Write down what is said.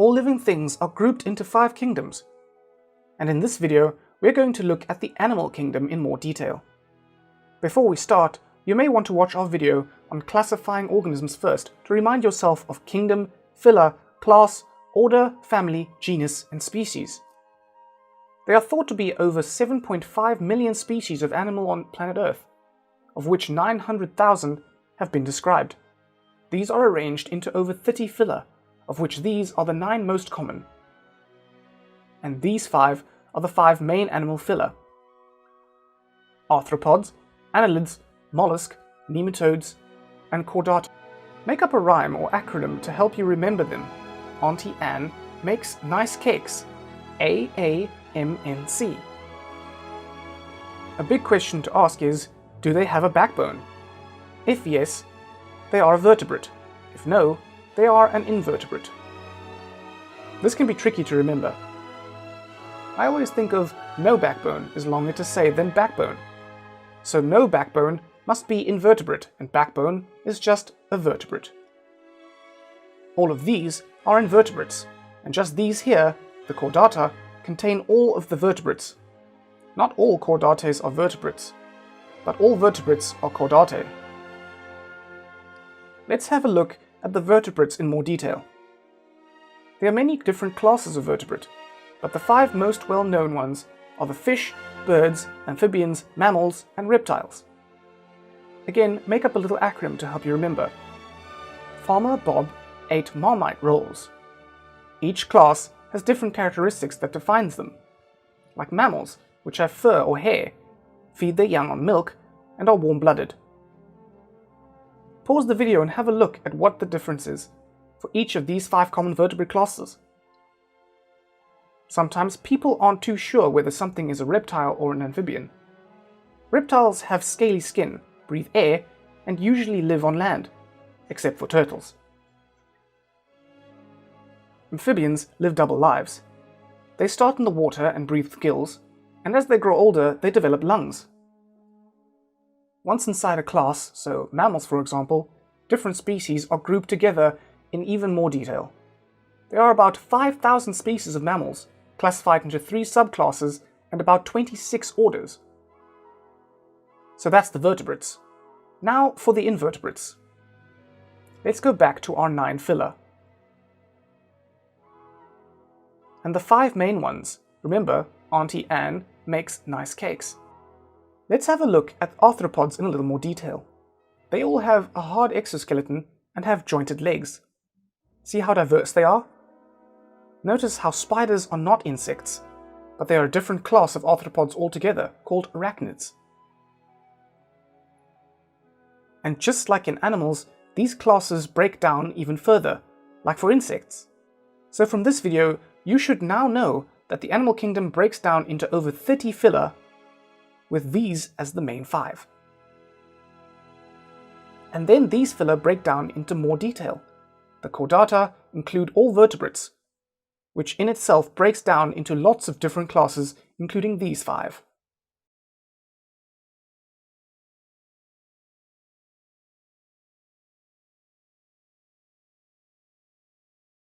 all living things are grouped into 5 kingdoms. And in this video, we're going to look at the animal kingdom in more detail. Before we start, you may want to watch our video on classifying organisms first to remind yourself of kingdom, phyla, class, order, family, genus, and species. There are thought to be over 7.5 million species of animal on planet Earth, of which 900,000 have been described. These are arranged into over 30 phyla, of which these are the 9 most common. And these 5 are the 5 main animal phyla: arthropods, annelids, mollusk, nematodes, and chordata. Make up a rhyme or acronym to help you remember them. Auntie Anne makes nice cakes. AAMNC. A big question to ask is, do they have a backbone? If yes, they are a vertebrate. If no, they are an invertebrate. This can be tricky to remember. I always think of no backbone is longer to say than backbone. So no backbone must be invertebrate, and backbone is just a vertebrate. All of these are invertebrates, and just these here, the chordata, contain all of the vertebrates. Not all chordates are vertebrates, but all vertebrates are chordate. Let's have a look at the vertebrates in more detail. There are many different classes of vertebrate, but the 5 most well-known ones are the fish, birds, amphibians, mammals, and reptiles. Again, make up a little acronym to help you remember. Farmer Bob ate Marmite rolls. Each class has different characteristics that defines them. Like mammals, which have fur or hair, feed their young on milk, and are warm-blooded. Pause the video and have a look at what the difference is for each of these 5 common vertebrate classes. Sometimes people aren't too sure whether something is a reptile or an amphibian. Reptiles have scaly skin, breathe air, and usually live on land, except for turtles. Amphibians live double lives. They start in the water and breathe with gills, and as they grow older, they develop lungs. Once inside a class, so mammals for example, different species are grouped together in even more detail. There are about 5,000 species of mammals, classified into 3 subclasses and about 26 orders. So that's the vertebrates. Now for the invertebrates. Let's go back to our 9 phyla. And the 5 main ones, remember, Auntie Anne makes nice cakes. Let's have a look at arthropods in a little more detail. They all have a hard exoskeleton and have jointed legs. See how diverse they are? Notice how spiders are not insects, but they are a different class of arthropods altogether, called arachnids. And just like in animals, these classes break down even further, like for insects. So from this video, you should now know that the animal kingdom breaks down into over 30 phyla, with these as the main 5. And then these phyla break down into more detail. The chordata include all vertebrates, which in itself breaks down into lots of different classes, including these 5.